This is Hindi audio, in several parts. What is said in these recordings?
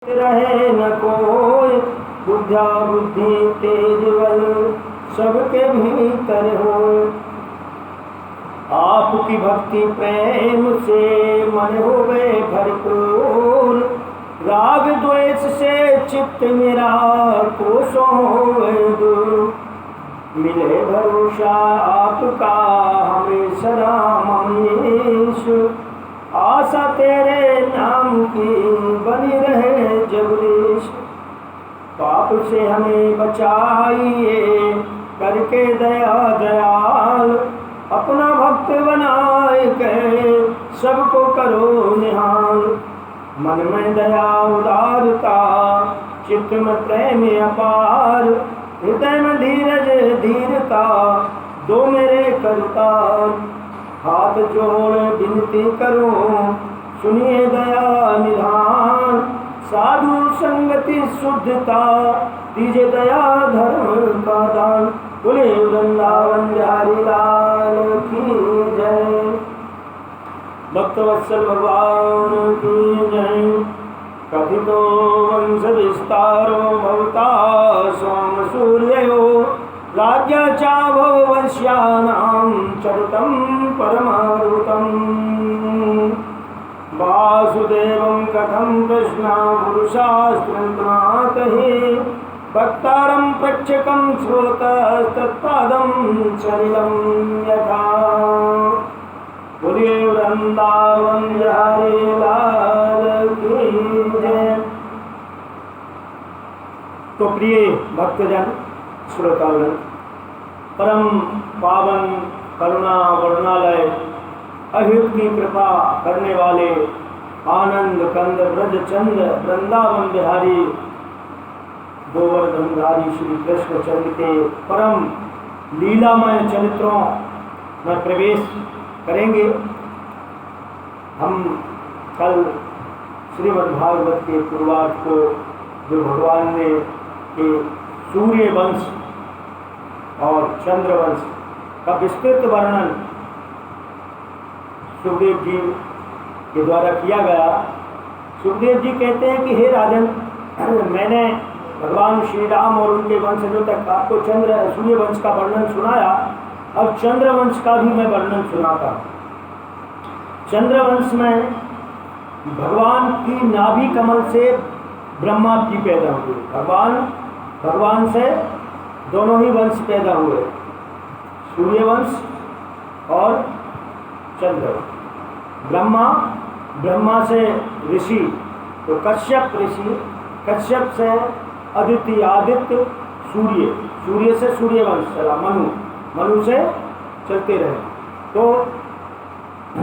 रहे न कोई बुद्धा बुद्धि तेज बल सबके भीतर हो। आपकी भक्ति प्रेम से मन होवे भरपूर, राग द्वेष से चित्त मेरा कोसों होवे दूर। मिले भरोसा आपका हमें सदा मनीष, आशा तेरे नाम की बनी रहे जगदीश। पाप से हमें बचाइए करके दया दयाल, अपना भक्त बनाए के सबको करो निहाल। मन में दया उदारता चित्त में प्रेम अपार, हृदय में धीरज धीरता दो मेरे करतार। हाथ जोड़ विनती करो सुनिए दया निधान, साधु संगति शुद्धता दीजिए दया धर्म का दान। बोले वृंदावन बिहारी लाल की जय, भक्तवत्सल भगवान की जय। कथितो वंश विस्तारो भवता सोम सूर्यो, राज्ञा भववश्यानां चरितं परमाद्भुतं। वासुदेवं कथं कृष्णा पुरुषास्त्रमातहि, भक्तारं प्रक्षकं श्रोतस्तत्पादं सलिलं यथा। बोलिए वृंदावन बिहारी लाल की जय। तो प्रिय भक्तजन श्रोतागण, परम पावन करुणा वर्णालय अहित की कृपा करने वाले आनंद कंद ब्रज चंद्र वृंदावन बिहारी गोवर्धनधारी श्री कृष्ण चंद्र के परम लीलामय चरित्रों में प्रवेश करेंगे। हम कल श्रीमद्भागवत के पूर्वार्ध को जो भगवान ने के सूर्य वंश और चंद्रवंश का विस्तृत वर्णन सुखदेव जी के द्वारा किया गया। सुखदेव जी कहते हैं कि हे राजन, मैंने भगवान श्री राम और उनके वंशजों तक आपको सूर्य वंश का वर्णन सुनाया, अब चंद्रवंश का भी मैं वर्णन सुनाता। चंद्रवंश में भगवान की नाभि कमल से ब्रह्मा जी पैदा हुए। भगवान से दोनों ही वंश पैदा हुए, सूर्यवंश और चंद्रवंश। ब्रह्मा से ऋषि तो कश्यप ऋषि, कश्यप से आदित्य, सूर्य से सूर्यवंश चला, मनु से चलते रहे तो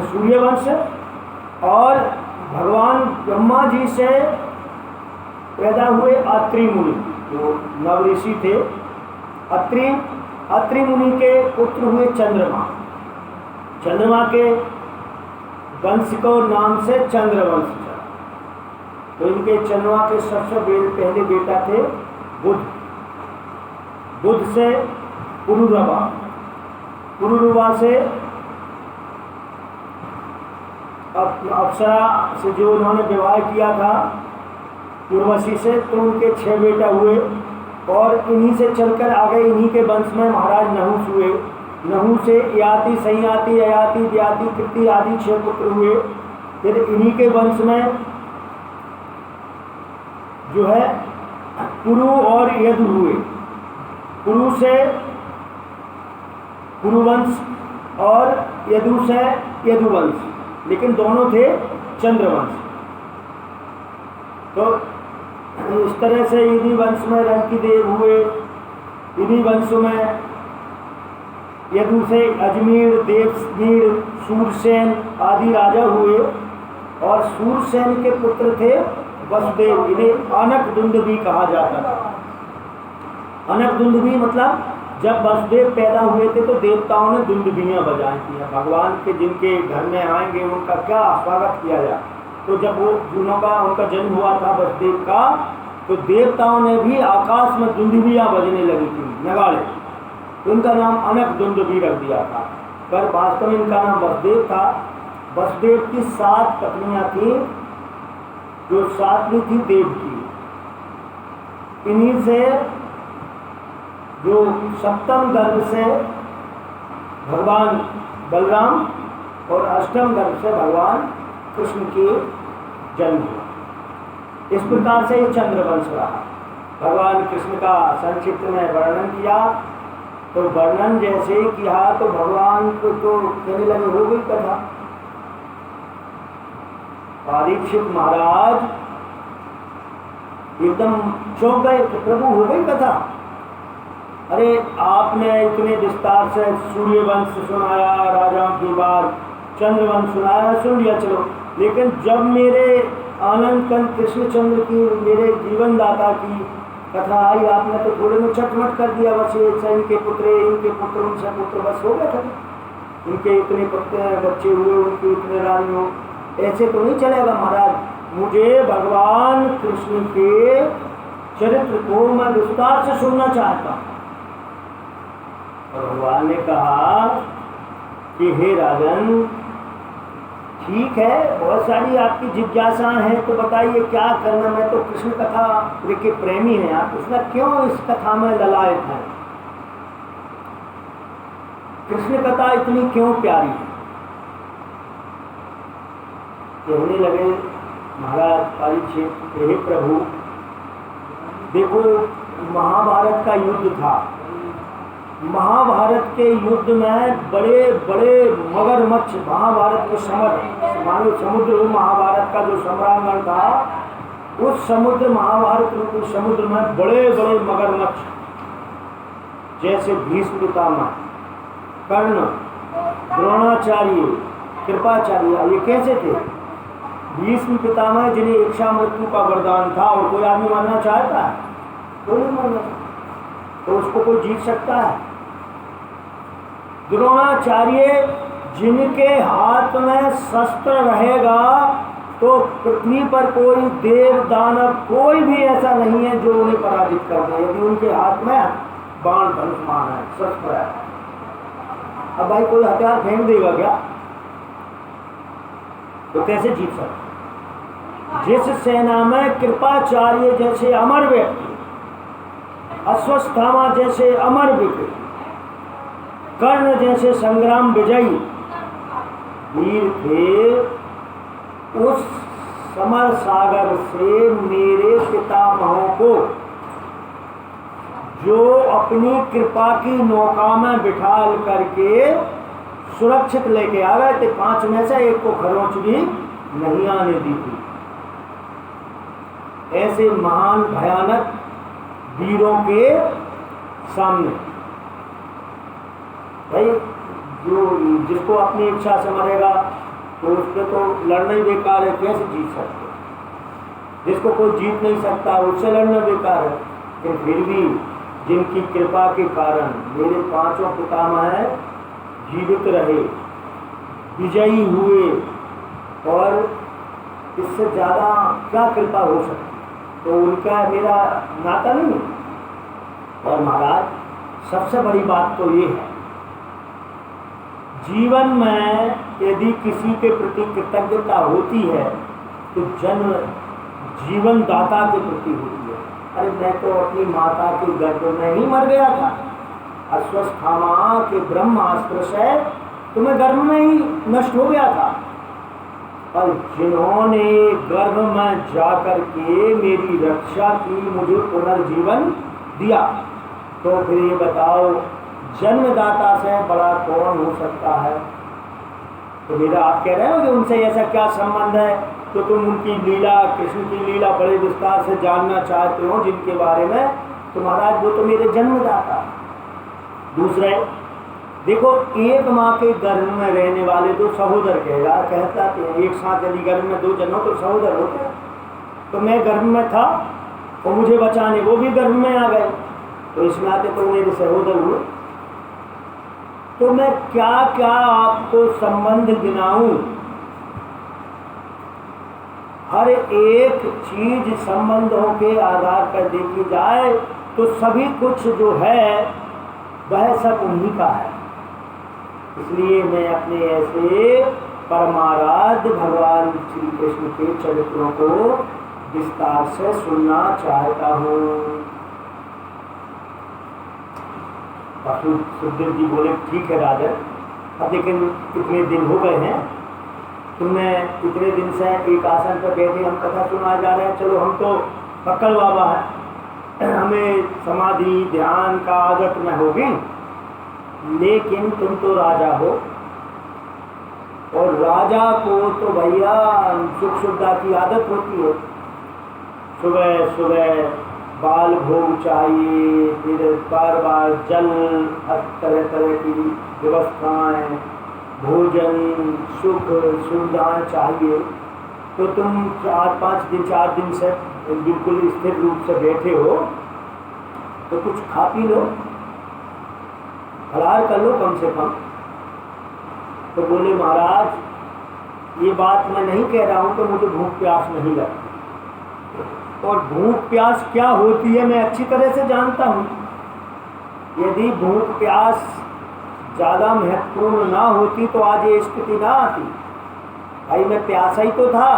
सूर्यवंश। और भगवान ब्रह्मा जी से पैदा हुए अत्रि मुनि, जो नव ऋषि थे। अत्रि मुनि के पुत्र हुए चंद्रमा के वंश को नाम से चंद्रवंश था। तो इनके चंद्रमा के सबसे पहले बेटा थे बुध से पुरुरवा से अप्सरा से जो उन्होंने विवाह किया था उर्वशी से, तो उनके 6 बेटा हुए। और इन्हीं से चलकर आगे इन्हीं के वंश में महाराज नहुस हुए। नहु से याति, संयाति, अयाति, व्याति, कृति आदि 6 पुत्र हुए। फिर इन्हीं के वंश में जो है पुरु और यदु हुए। पुरु से पुरुवंश और यदु से यदुवंश, लेकिन दोनों थे चंद्रवंश। तो इस तरह से इन्हीं वंश में रंकीदेव हुए। इन्हीं वंश में यदु से अजमेर, देवगीर, सूरसेन आदि राजा हुए। और सूरसेन के पुत्र थे वसुदेव, इन्हें अनकदुंदुभी कहा जाता था। अनकदुंदुभी मतलब जब वसुदेव पैदा हुए थे तो देवताओं ने दुंदुभियाँ बजाई थी। भगवान के जिनके घर में आएंगे उनका क्या स्वागत किया जाए। तो जब वो उनका जन्म हुआ था वसुदेव का, तो देवताओं ने भी आकाश में दुंदुभियाँ बजने लगी थी, नगाड़े। उनका नाम अनकदुंदुभी रख दिया था, पर वास्तव में इनका नाम वसुदेव था। वसुदेव की 7 पत्नियां थी, जो सातवीं थी देवकी। इन्हीं से जो सप्तम गर्भ से भगवान बलराम और अष्टम गर्भ से भगवान कृष्ण के जन्म हुआ। इस प्रकार से ये चंद्रवंश रहा। भगवान कृष्ण का संक्षिप्त में वर्णन किया, तो वर्णन जैसे किया तो भगवान को तो कहने लगे हो गई कथा। परीक्षित महाराज एकदम चौंक गए कि प्रभु हो गई कथा। अरे आपने इतने विस्तार से सूर्यवंश सुनाया, राजाओं की बात, चंद्रवंश सुनाया, सुन लिया चलो, लेकिन जब मेरे आनंद कंद कृष्णचंद्र की, मेरे जीवन दाता की कथा आई, आपने तो थोड़े में चटमट कर दिया। बस ये इनके पुत्र, इनके पुत्र, उनसे पुत्र, बस हो गया था। इनके इतने बच्चे हुए, उनके इतने रानियों, ऐसे तो नहीं चलेगा महाराज। मुझे भगवान कृष्ण के चरित्र को मैं विस्तार से सुनना चाहता हूँ। भगवान ने कहा कि हे राजन, ठीक है, बहुत सारी आपकी जिज्ञासाएं हैं, तो बताइए क्या करना। मैं तो कृष्ण कथा के प्रेमी हैं आप, उसमें क्यों इस कथा में ललायत हैं? कृष्ण कथा इतनी क्यों प्यारी है? कहने लगे महाराज परीक्षित, हे प्रभु, देखो महाभारत का युद्ध था। महाभारत के युद्ध में बड़े बड़े मगरमच्छ, महाभारत के मानो समुद्र, महाभारत का जो सम्रांगण था, उस समुद्र, महाभारत रूपी समुद्र में बड़े बड़े मगरमच्छ, जैसे भीष्म पितामह, कर्ण, द्रोणाचार्य, कृपाचार्य, ये कैसे थे? भीष्म पितामह जिन्हें इच्छा मृत्यु का वरदान था, और कोई आदमी मरना चाहता है? कोई नहीं मरना, तो उसको कोई जीत सकता है? द्रोणाचार्य जिनके हाथ में शस्त्र रहेगा तो पृथ्वी पर कोई देव दानव कोई भी ऐसा नहीं है जो उन्हें पराजित कर दे, यदि उनके हाथ में बाण धनुष्मान है, शस्त्र है। अब भाई कोई हथियार फेंक देगा क्या? तो कैसे जीत सकते? जिस सेना में कृपाचार्य जैसे अमर व्यक्ति, अश्वत्थामा जैसे अमर व्यक्ति, कर्ण जैसे संग्राम विजयी वीर थे, उस समर सागर से मेरे पितामहों को जो अपनी कृपा की नौका में बिठाल करके सुरक्षित लेके आ गए थे, 5 में से एक को खरोंच भी नहीं आने दी थी। ऐसे महान भयानक वीरों के सामने भाई जो जिसको अपनी इच्छा से मरेगा तो उसके तो लड़ना ही बेकार है, कैसे जीत सकते? जिसको कोई जीत नहीं सकता उससे लड़ना बेकार है। लेकिन फिर भी जिनकी कृपा के कारण मेरे 5 पितामह जीवित रहे, विजयी हुए, और इससे ज़्यादा क्या कृपा हो सकती? तो उनका मेरा नाता नहीं। और महाराज सबसे बड़ी बात तो ये है, जीवन में यदि किसी के प्रति कृतज्ञता होती है तो जन्म जीवन दाता के प्रति होती है। अरे मैं तो अपनी माता के गर्भ में ही मर गया था, अश्वत्थामा के ब्रह्मास्त्र से तो मैं गर्भ में ही नष्ट हो गया था, और जिन्होंने गर्भ में जाकर के मेरी रक्षा की, मुझे पुनर्जीवन दिया, तो फिर ये बताओ जन्मदाता से बड़ा कौन हो सकता है? तो मेरा आप कह रहे हो कि उनसे ऐसा क्या संबंध है, तो तुम उनकी लीला, कृष्ण की लीला बड़े विस्तार से जानना चाहते हो जिनके बारे में, तो महाराज वो तो मेरे जन्मदाता। दूसरे देखो, एक माँ के गर्भ में रहने वाले 2 सहोदर कहता है, एक साथ यदि गर्भ में 2 जन हो तो सहोदर होते हैं। तो मैं गर्भ में था और मुझे बचाने वो भी गर्भ में आ गए, तो इस नाते तो मेरे सहोदर हुए। तो मैं क्या क्या आपको संबंध गिनाऊं? हर एक चीज संबंधों के आधार पर देखी जाए तो सभी कुछ जो है वह सब उन्हीं का है। इसलिए मैं अपने ऐसे परमाराध्य भगवान श्री कृष्ण के चरित्रों को विस्तार से सुनना चाहता हूँ। सुखदेव जी बोले ठीक है राजन, अब लेकिन कितने दिन हो गए हैं, तुमने इतने दिन से एक आसन पर बैठे हम कथा सुना जा रहे हैं, चलो हम तो पकड़ बाबा है, हमें समाधि ध्यान का आदत में होगी, लेकिन तुम तो राजा हो और राजा को तो भैया सुख सुविधा की आदत होती है। सुबह सुबह बाल भोग चाहिए, फिर बार बार जल, हर तरह तरह की व्यवस्थाएं, भोजन, सुख सुविधाएं चाहिए। तो तुम 4 दिन से बिल्कुल स्थिर रूप से बैठे हो, तो कुछ खा पी लो, फलाहार कर लो कम से कम। तो बोले महाराज ये बात मैं नहीं कह रहा हूँ कि मुझे भूख प्यास नहीं लगती, और भूख प्यास क्या होती है मैं अच्छी तरह से जानता हूँ। यदि भूख प्यास ज़्यादा महत्वपूर्ण ना होती तो आज ये स्थिति ना आती। भाई मैं प्यासा ही तो था,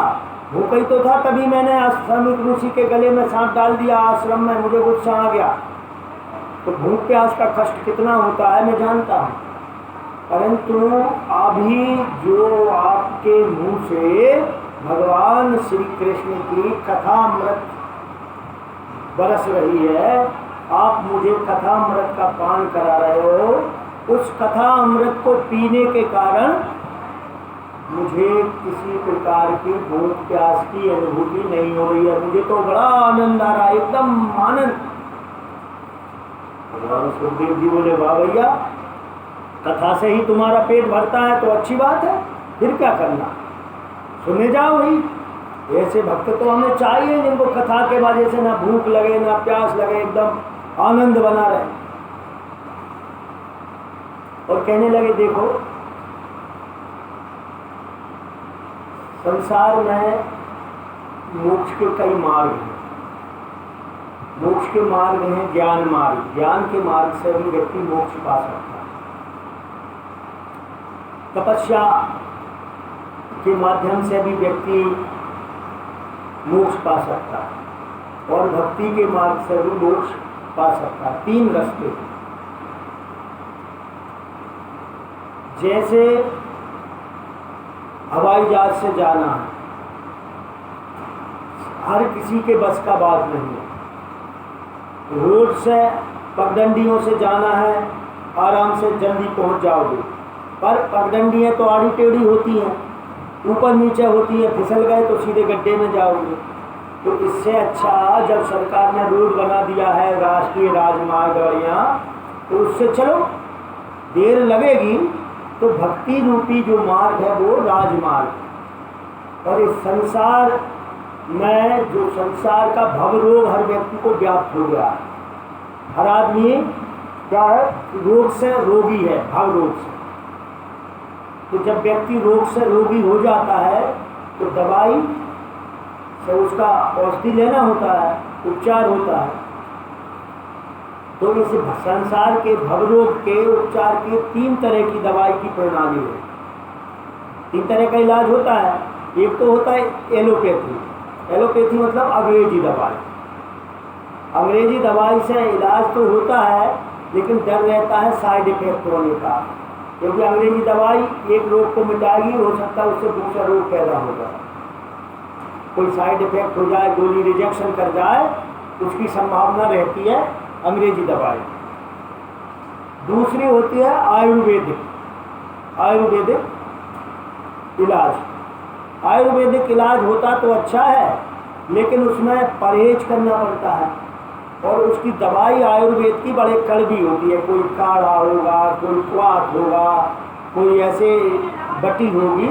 भूखा ही तो था, तभी मैंने आश्रमिक ऋषि के गले में सांप डाल दिया आश्रम में, मुझे गुस्सा आ गया। तो भूख प्यास का कष्ट कितना होता है मैं जानता हूँ, परंतु अभी जो आपके मुंह से भगवान श्री कृष्ण की कथामृत बरस रही है, आप मुझे कथामृत का पान करा रहे हो, उस कथामृत को पीने के कारण मुझे किसी प्रकार की भूख प्यास की अनुभूति नहीं हो रही है। मुझे तो बड़ा आनंद आ रहा है, एकदम आनंद। भगवान सुखदेव जी बोले वाह भैया, कथा से ही तुम्हारा पेट भरता है तो अच्छी बात है, फिर क्या करना, सुने जाओ। वही ऐसे भक्त तो हमें चाहिए जिनको कथा के वजह से ना भूख लगे ना प्यास लगे, एकदम आनंद बना रहे। और कहने लगे देखो संसार में मोक्ष के कई मार्ग हैं। मोक्ष के मार्ग हैं ज्ञान मार्ग, ज्ञान के मार्ग से भी व्यक्ति मोक्ष पा सकता है। तपस्या के माध्यम से भी व्यक्ति मोक्ष पा सकता है, और भक्ति के मार्ग से भी मोक्ष पा सकता है। 3 रास्ते, जैसे हवाई जहाज से जाना है, हर किसी के बस का बात नहीं है। रोड से पगडंडियों से जाना है, आराम से जल्दी पहुंच जाओगे, पर पगडंडियाँ तो आड़ी टेढ़ी होती हैं, ऊपर नीचे होती है, फिसल गए तो सीधे गड्ढे में जाओगे। तो इससे अच्छा जब सरकार ने रोड बना दिया है, राष्ट्रीय राजमार्ग गाड़ियाँ, तो उससे चलो, देर लगेगी तो भक्ति रूपी जो मार्ग है वो राजमार्ग। और इस संसार में जो संसार का भवरोग हर व्यक्ति को व्याप्त हो गया है, हर आदमी क्या है, रोग से रोगी है, भव रोग से। तो जब व्यक्ति रोग से रोगी हो जाता है तो दवाई से उसका औषधि लेना होता है, उपचार होता है। तो इस संसार के भवरोग के उपचार के 3 तरह की दवाई की प्रणाली है। 3 तरह का इलाज होता है। एक तो होता है एलोपैथी। एलोपैथी मतलब अंग्रेजी दवाई। अंग्रेजी दवाई से इलाज तो होता है, लेकिन डर रहता है साइड इफेक्ट होने का, क्योंकि अंग्रेजी दवाई एक रोग को मिटाएगी, हो सकता है उससे दूसरा रोग पैदा होगा, कोई साइड इफेक्ट हो जाए, गोली रिजेक्शन कर जाए, उसकी संभावना रहती है अंग्रेजी दवाई। दूसरी होती है आयुर्वेदिक इलाज। आयुर्वेदिक इलाज होता तो अच्छा है, लेकिन उसमें परहेज करना पड़ता है, और उसकी दवाई आयुर्वेद की बड़े कड़वी होती है। कोई काढ़ा होगा, कोई क्वाथ होगा, कोई ऐसे बटी होगी,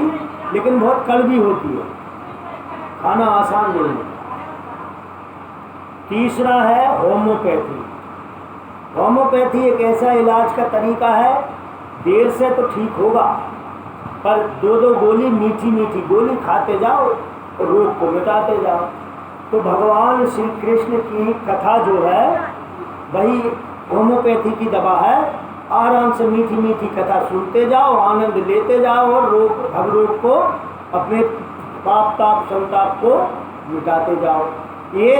लेकिन बहुत कड़वी होती है, खाना आसान नहीं है। तीसरा है होम्योपैथी। होम्योपैथी एक ऐसा इलाज का तरीका है, देर से तो ठीक होगा, पर 2-2 गोली, मीठी मीठी गोली खाते जाओ और रोग को मिटाते जाओ। तो भगवान श्री कृष्ण की कथा जो है वही होम्योपैथी की दवा है, आराम से मीठी मीठी कथा सुनते जाओ, आनंद लेते जाओ और भवरोग को, अपने पाप ताप संताप को मिटाते जाओ। ये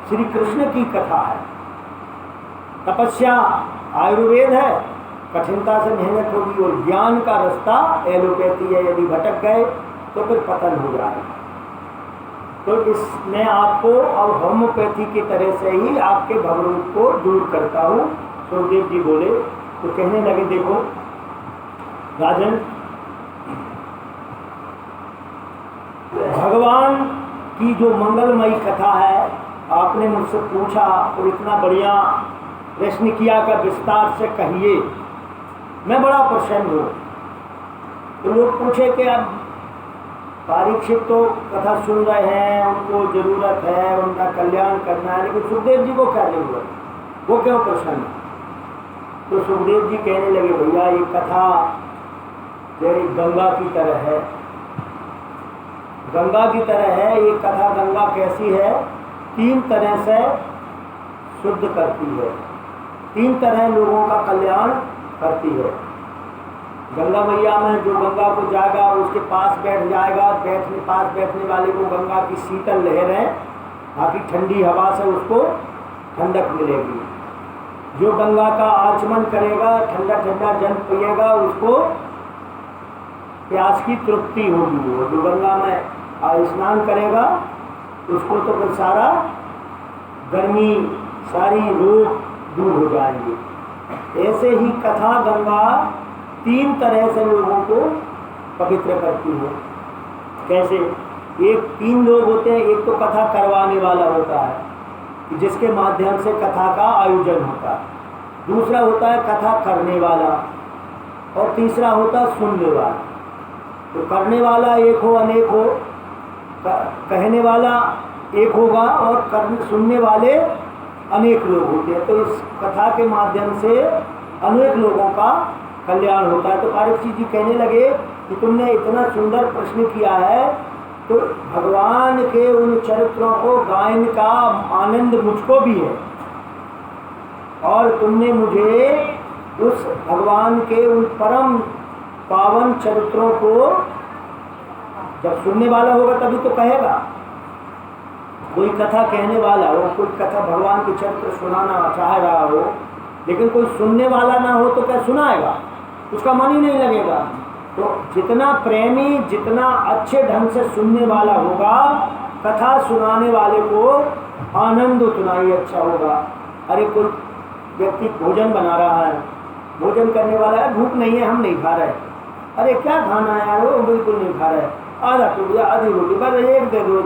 श्री कृष्ण की कथा है। तपस्या आयुर्वेद है, कठिनता से मेहनत होगी, और ज्ञान का रास्ता एलोपैथी है। यदि भटक गए तो फिर पतन हो जाएगा। तो इसमें आपको अब होम्योपैथी की तरह से ही आपके भवरोग को दूर करता हूँ। सुखदेव जी बोले तो कहने लगे, देखो राजन, भगवान की जो मंगलमयी कथा है, आपने मुझसे पूछा और इतना बढ़िया प्रश्न किया कि विस्तार से कहिए, मैं बड़ा प्रसन्न हूँ। तो लोग पूछे कि अब परीक्षित तो कथा सुन रहे हैं, उनको जरूरत है, उनका कल्याण करना है, लेकिन सुखदेव जी को क्या जरूरत, वो क्यों प्रसन्न है? तो सुखदेव जी कहने लगे, भैया ये कथा तेरी गंगा की तरह है, गंगा की तरह है ये कथा। गंगा कैसी है? 3 तरह से शुद्ध करती है, 3 तरह लोगों का कल्याण करती है। गंगा मैया में जो गंगा को जाएगा उसके पास बैठ जाएगा, पास बैठने वाले को गंगा की शीतल लहरें, बाकी ठंडी हवा से उसको ठंडक मिलेगी। जो गंगा का आचमन करेगा, ठंडा ठंडा जल पिएगा, उसको प्यास की तृप्ति होगी। वो जो गंगा में स्नान करेगा उसको तो फिर सारा गर्मी, सारी रोग दूर हो जाएंगे। ऐसे ही कथा गंगा 3 तरह से लोगों को पवित्र करती है। कैसे? 3 लोग होते हैं। एक तो कथा करवाने वाला होता है, जिसके माध्यम से कथा का आयोजन होता है। दूसरा होता है कथा करने वाला, और तीसरा होता है सुनने वाला। तो करने वाला एक हो, अनेक हो, कहने वाला एक होगा, और सुनने वाले अनेक लोग होते हैं। तो इस कथा के माध्यम से अनेक लोगों का कल्याण होता है। तो परीक्षित जी कहने लगे कि तुमने इतना सुंदर प्रश्न किया है, तो भगवान के उन चरित्रों को गायन का आनंद मुझको भी है, और तुमने मुझे उस भगवान के उन परम पावन चरित्रों को, जब सुनने वाला होगा तभी तो कहेगा। कोई कथा कहने वाला हो, कोई कथा भगवान के चरित्र सुनाना चाह रहा हो, लेकिन कोई सुनने वाला ना हो तो क्या सुनाएगा? उसका मन ही नहीं लगेगा। तो जितना प्रेमी, जितना अच्छे ढंग से सुनने वाला होगा, कथा सुनाने वाले को आनंद उतना ही अच्छा होगा। अरे कोई व्यक्ति भोजन बना रहा है, भोजन करने वाला है, भूख नहीं है, हम नहीं खा रहे, अरे क्या खाना है यार, वो बिल्कुल नहीं खा रहे, आधा टुकड़ा, आधी रोटी, बस एक दे दो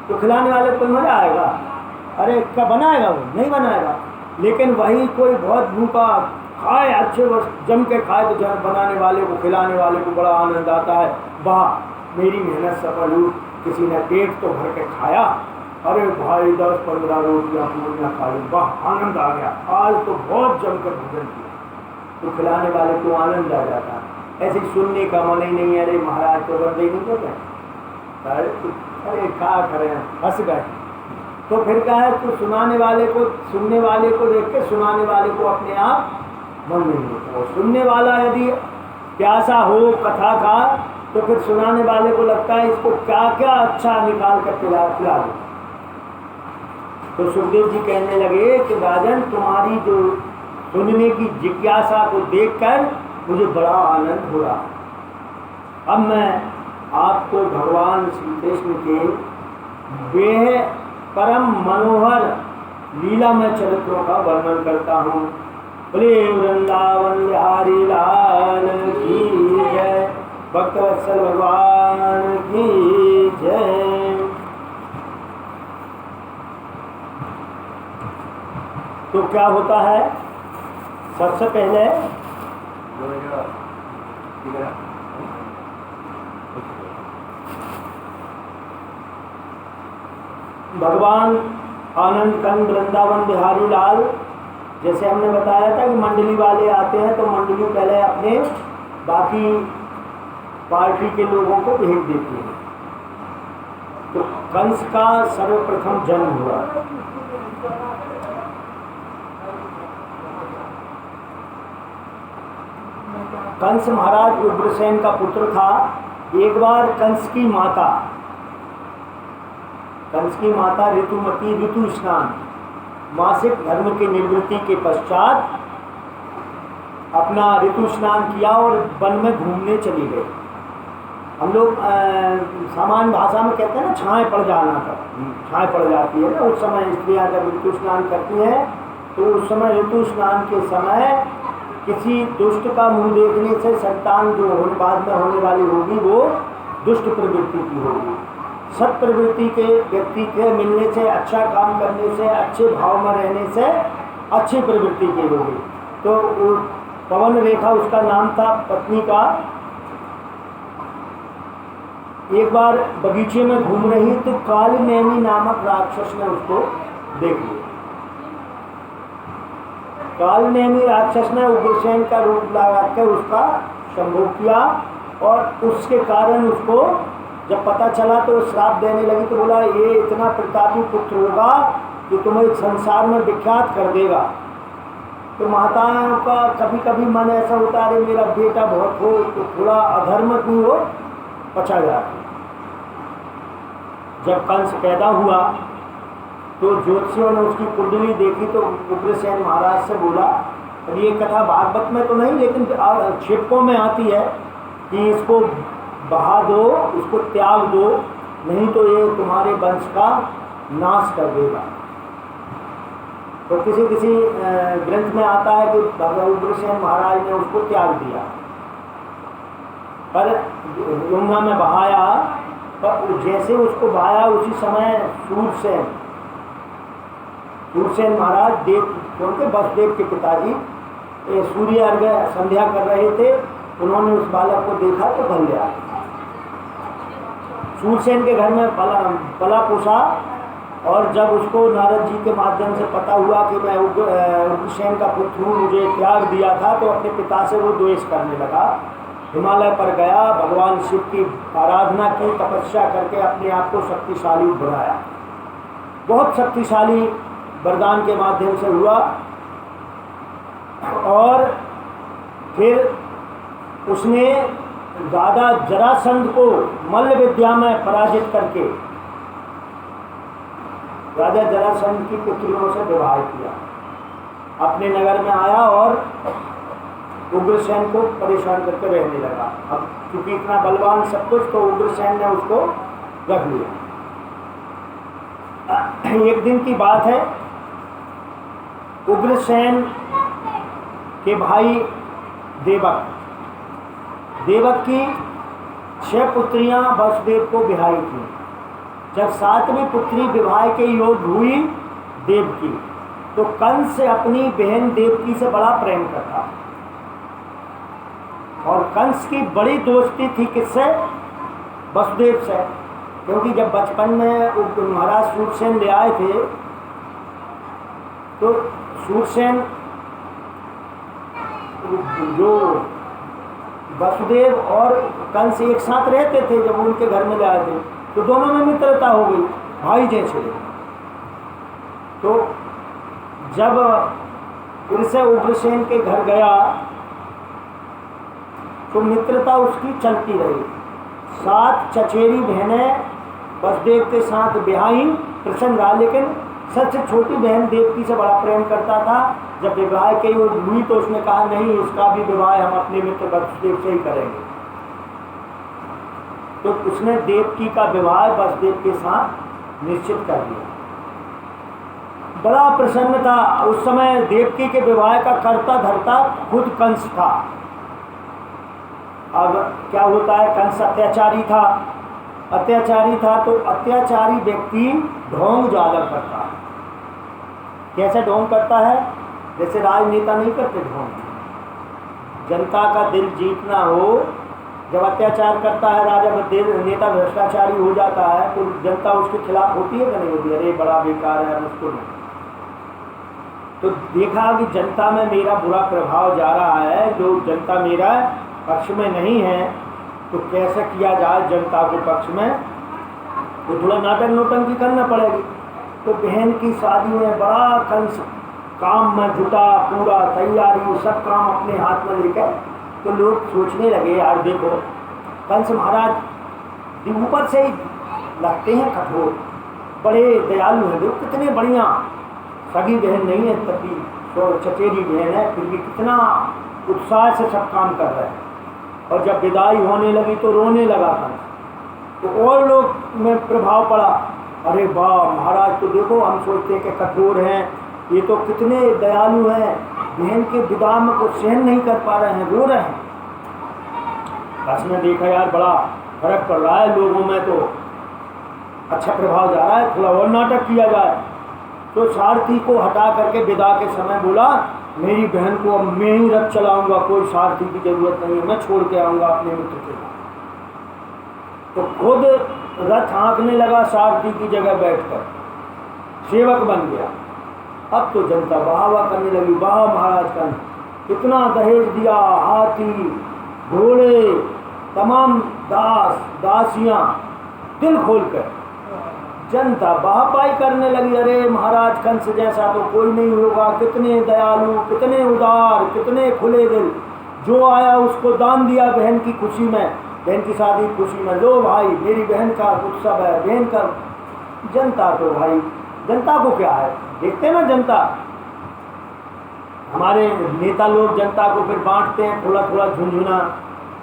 तो खिलाने वाले को मजा आएगा। अरे क्या बनाएगा? वो नहीं बनाएगा। लेकिन वही कोई बहुत भूखा खाए, अच्छे जम के खाए, तो जब बनाने वाले को, खिलाने वाले को बड़ा आनंद आता है। वाह मेरी मेहनत सफल हुई, किसी ने पेट तो भर के खाया, अरे भाई 10-15 रोटियाँ पूरियाँ खाई, वाह आनंद आ गया, आज तो बहुत जम कर भोजन किया। तो खिलाने वाले को आनंद आ जाता है। ऐसे सुनने का मन ही नहीं है, अरे महाराज तो बंदे ही नहीं कहते, अरे क्या करें, हंस गए। तो फिर क्या है, तो सुनाने वाले को, सुनने वाले को देख के सुनाने वाले को अपने आप मन नहीं होता। और सुनने वाला यदि प्यासा हो कथा का, तो फिर सुनाने वाले को लगता है इसको क्या क्या अच्छा निकाल कर पिला दो। तो सुखदेव जी कहने लगे कि राजन, तुम्हारी जो सुनने की जिज्ञासा को देखकर मुझे बड़ा आनंद हो रहा। अब मैं आपको भगवान श्री कृष्ण के वे परम मनोहर लीलामय चरित्रों का वर्णन करता हूँ। बोले वृंदावन बिहारी लाल की जय, भक्तवत्सल भगवान की जय। तो क्या होता है, सबसे पहले भगवान आनंद कंद वृंदावन बिहारी लाल, जैसे हमने बताया था कि मंडली वाले आते हैं, तो मंडली पहले अपने बाकी पार्टी के लोगों को भेज देती है। तो कंस का सर्वप्रथम जन्म हुआ। 1 कंस महाराज उग्रसेन का पुत्र था। एक बार कंस की माता ऋतुमती ऋतु स्नान मासिक धर्म की निवृत्ति के पश्चात अपना ऋतु स्नान किया और वन में घूमने चली गई। हम लोग सामान्य भाषा में कहते हैं ना, छाए पड़ जाना था, छाए पड़ जाती है ना उस समय। स्त्रियाँ जब ऋतु स्नान करती हैं तो उस समय ऋतु स्नान के समय किसी दुष्ट का मुंह देखने से संतान जो बाद में होने वाली होगी वो दुष्ट प्रवृत्ति की होगी। सत प्रवृत्ति के व्यक्ति के मिलने से, अच्छा काम करने से, अच्छे भाव में रहने से अच्छी प्रवृत्ति की होगी। तो पवन रेखा उसका नाम था, पत्नी का। एक बार बगीचे में घूम रही तो कालनेमी नामक राक्षस ने उसको देख लिया। कालनेमी राक्षस ने उग्रसेन का रूप लगाकर उसका संभोग किया और उसके कारण उसको जब पता चला तो श्राप देने लगी। तो बोला ये इतना प्रतापी पुत्र होगा कि तुम्हें संसार में विख्यात कर देगा। तो माताओं का कभी कभी मन ऐसा होता है मेरा बेटा बहुत हो तो थोड़ा अधर्म भी हो पचा जाता। जब कंस पैदा हुआ तो ज्योतिषियों ने उसकी कुंडली देखी तो उग्रसेन महाराज से बोला, और ये कथा भागवत में तो नहीं लेकिन क्षेपों में आती है कि इसको बहा दो, इसको त्याग दो, नहीं तो ये तुम्हारे वंश का नाश कर देगा। तो किसी किसी ग्रंथ में आता है कि भगवान उग्रसेन महाराज ने उसको त्याग दिया, पर यमुना में बहाया। पर जैसे उसको बहाया उसी समय सूरसेन महाराज देव क्योंकि वसुदेव के पिताजी सूर्य अर्घ्य संध्या कर रहे थे, उन्होंने उस बालक को देखा तो बन गया। सूरसेन के घर में पला पोसा और जब उसको नारद जी के माध्यम से पता हुआ कि मैं उग्रसेन का पुत्र हूँ, मुझे त्याग दिया था, तो अपने पिता से वो द्वेष करने लगा। हिमालय पर गया, भगवान शिव की आराधना की, तपस्या करके अपने आप को शक्तिशाली बनाया। बहुत शक्तिशाली वरदान के माध्यम से हुआ और फिर उसने दादा जरासंध को मल्ल विद्या में पराजित करके राजा जरासंध की पुत्रियों से विवाह किया। अपने नगर में आया और उग्रसेन को परेशान करके रहने लगा। अब क्योंकि इतना बलवान सब कुछ, तो उग्रसेन ने उसको रख लिया। एक दिन की बात है, उग्रसेन के भाई देवक की 6 पुत्रियां वसुदेव को ब्याही थी। जब 7वीं पुत्री विवाह के योग हुई देवकी, तो कंस से अपनी बहन देवकी से बड़ा प्रेम करता और कंस की बड़ी दोस्ती थी किससे? वसुदेव से। क्योंकि जब बचपन में महाराज सूरसेन ले आए थे तो सूरसेन जो वसुदेव और कंस एक साथ रहते थे, जब उनके घर में ले आए थे तो दोनों में मित्रता हो गई, भाई जैसे। तो जब फिर से उग्रसेन के घर गया तो मित्रता उसकी चलती रही। 7 चचेरी बहनें वसुदेव के साथ ब्याही, प्रसन्न रहा, लेकिन सबसे छोटी बहन देवकी से बड़ा प्रेम करता था। जब विवाह की हुई तो उसने कहा नहीं, इसका भी विवाह हम अपने मित्र वसुदेव से ही करेंगे। तो उसने देवकी का विवाह वसुदेव के साथ निश्चित कर दिया। बड़ा प्रसन्न था। उस समय देवकी के विवाह का कर्ता धर्ता खुद कंस था। अब क्या होता है, कंस अत्याचारी था तो अत्याचारी व्यक्ति ढोंग ज्यादा करता है। कैसे ढोंग करता है? जैसे राजनेता नहीं करते ढोंग। जनता का दिल जीतना हो, जब अत्याचार करता है राजा, नेता भ्रष्टाचारी हो जाता है तो जनता उसके खिलाफ होती है कि नहीं होती? अरे बड़ा बेकार है, उसको नहीं। तो देखा कि जनता में मेरा बुरा प्रभाव जा रहा है, जो जनता मेरा पक्ष में नहीं है, तो कैसे किया जाए जनता के पक्ष में? तो थोड़ा नाटक नोटंकी करना पड़ेगी। तो बहन की शादी में बड़ा कंस काम में जुटा, पूरा तैयारी सब काम अपने हाथ में लेकर तो लोग सोचने लगे यार देखो कंस महाराज ऊपर से ही लगते हैं कठोर, बड़े दयालु हैं, देखो कितने बढ़िया, सगी बहन नहीं है तभी तो चचेरी बहन है, फिर भी कितना उत्साह से सब काम कर रहे हैं। और जब विदाई होने लगी तो रोने लगा कंस, तो और लोग में प्रभाव पड़ा, अरे वाह महाराज तो देखो हम सोचते हैं कि कठोर हैं, ये तो कितने दयालु हैं, बहन के विदा में को सहन नहीं कर पा रहे हैं, रो रहे हैं। बस में देखा यार बड़ा फर्क पड़ रहा है लोगों में, तो अच्छा प्रभाव जा रहा है, थोड़ा और नाटक किया जाए। तो सारथी को हटा करके विदा के समय बोला मेरी बहन को अब मैं ही रथ चलाऊंगा, कोई सारथी की जरूरत नहीं है, मैं छोड़ के आऊंगा अपने मित्र के। तो खुद रथ हाँकने लगा सारथी की जगह बैठकर, सेवक बन गया। अब तो जनता वाह वाह करने लगी, वाह महाराज का कितना दहेज दिया, हाथी घोड़े तमाम दास दासियां, दिल खोलकर जनता वाहपाई करने लगी, अरे महाराज कंस जैसा तो कोई नहीं होगा, कितने दयालु, कितने उदार, कितने खुले दिल, जो आया उसको दान दिया बहन की खुशी में, बहन की शादी की खुशी में, लो भाई मेरी बहन का उत्सव है, बहन का। जनता तो भाई जनता को क्या है, देखते ना जनता, हमारे नेता लोग जनता को फिर बांटते हैं थोड़ा थोड़ा झुंझुना,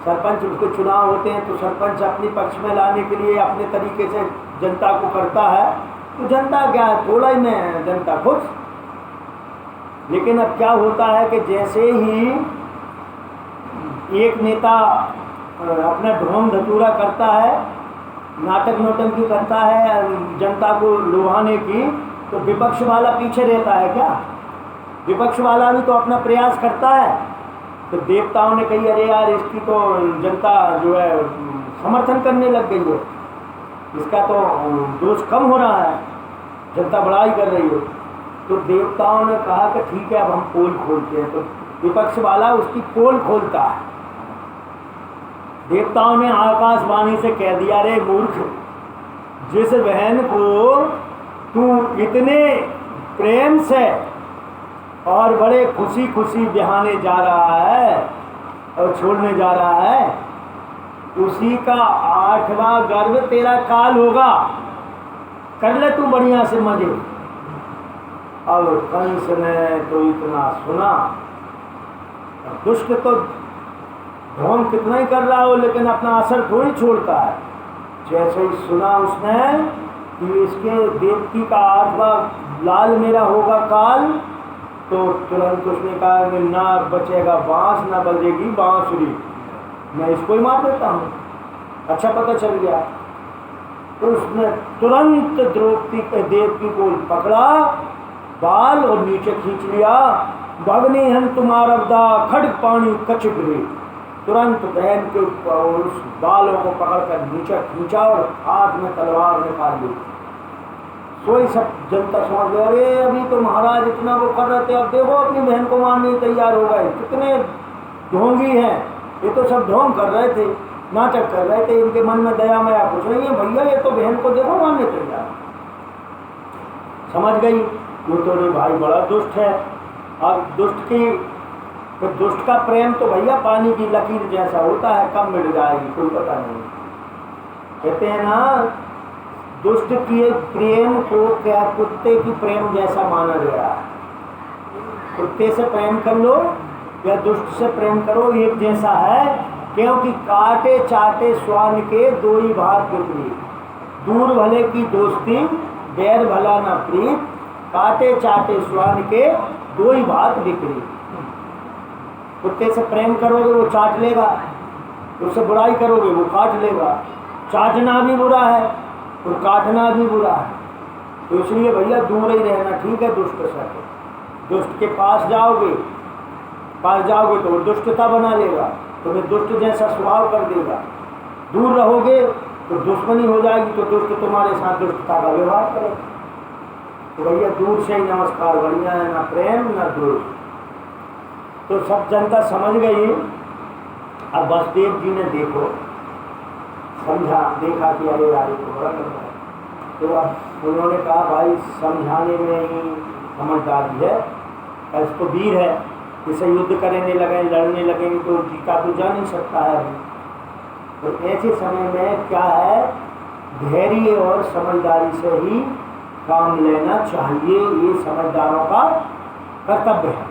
सरपंच उसके चुनाव होते हैं तो सरपंच अपने पक्ष में लाने के लिए अपने तरीके से जनता को करता है, तो जनता क्या है, थोड़ा ही में जनता खुश। लेकिन अब क्या होता है कि जैसे ही एक नेता अपना ढोंग धतूरा करता है, नाटक नौटंकी करता है जनता को लुभाने की, तो विपक्ष वाला पीछे रहता है क्या? विपक्ष वाला भी तो अपना प्रयास करता है। तो देवताओं ने कही अरे यार इसकी तो जनता जो है समर्थन करने लग गई है, इसका तो दोष कम हो रहा है, जनता बड़ाई कर रही है। तो देवताओं ने कहा कि ठीक है अब हम पोल खोलते हैं। तो विपक्ष वाला उसकी पोल खोलता है। देवताओं ने आकाशवाणी से कह दिया अरे मूर्ख, जिस बहन को तू इतने प्रेम से और बड़े खुशी खुशी ब्याहने जा रहा है और छोड़ने जा रहा है, उसी का 8वां गर्भ तेरा काल होगा, कर ले तू बढ़िया से मजे। अब कंस ने तो इतना सुना, दुष्ट तो ढोंग कितना ही कर रहा हो लेकिन अपना असर थोड़ी छोड़ता है। जैसे ही सुना उसने कि इसके देवकी का 8वां लाल मेरा होगा काल, तो तुरंत उसने कहा कि ना बचेगा बांस, ना बजेगी बांसुरी, मैं इसको ही मार देता हूँ। अच्छा पता चल गया तो उसने तुरंत द्रौपदी के देवकी को पकड़ा बाल और नीचे खींच लिया। भगनी हम तुम्हारा दा खड़ग पानी कचगरे, तुरंत बहन के उस बालों को पकड़कर नीचे खींचा और हाथ में तलवार निकाल ली। सोई सब जनता समझ गया अरे अभी तो महाराज इतना वो कर रहे थे, अब देखो अपनी बहन को मारने तैयार हो गए, कितने ढोंगी हैं, ये तो सब ढोंग कर रहे थे, नाटक कर रहे थे, इनके मन में दया माया कुछ नहीं है, भैया ये तो बहन को देखो मारने तैयार। समझ गई वो तो नहीं भाई बड़ा दुष्ट है। अब दुष्ट का प्रेम तो भैया पानी की लकीर जैसा होता है, कब मिट जाएगी कोई पता नहीं। कहते हैं ना दुष्ट के प्रेम को क्या कुत्ते की प्रेम जैसा माना गया है। कुत्ते से प्रेम कर लो या दुष्ट से प्रेम करो एक जैसा है, क्योंकि काटे चाटे स्वान के दो ही भाग विपरीत, दूर भले की दोस्ती बैर भला न प्रीत, काटे चाटे स्वान के दो ही भाग विपरीत। कुत्ते से प्रेम करोगे वो चाट लेगा, उससे बुराई करोगे वो काट लेगा। चाटना भी बुरा है और काटना भी बुरा है, तो इसलिए भैया दूर ही रहना ठीक है दुष्ट से। दुष्ट के पास जाओगे तो वो दुष्टता बना लेगा, तुम्हें दुष्ट जैसा स्वभाव कर देगा। दूर रहोगे तो दुश्मनी हो जाएगी, तो दुष्ट तुम्हारे साथ दुष्टता का व्यवहार करेगा। तो भैया दूर से ही नमस्कार, बढ़िया है, ना प्रेम ना द्रोह। तो सब जनता समझ गई। अब वसुदेव जी ने देखो समझा, देखा कि अरे यार तो बड़ा कर रहा है, तो अब उन्होंने कहा भाई समझाने में ही समझदारी है, इसको वीर है, जैसे युद्ध करने लगे, लड़ने लगेंगे तो जीता तो जा नहीं सकता है। तो ऐसे समय में क्या है, धैर्य और समझदारी से ही काम लेना चाहिए। ये समझदारों का कर्तव्य है।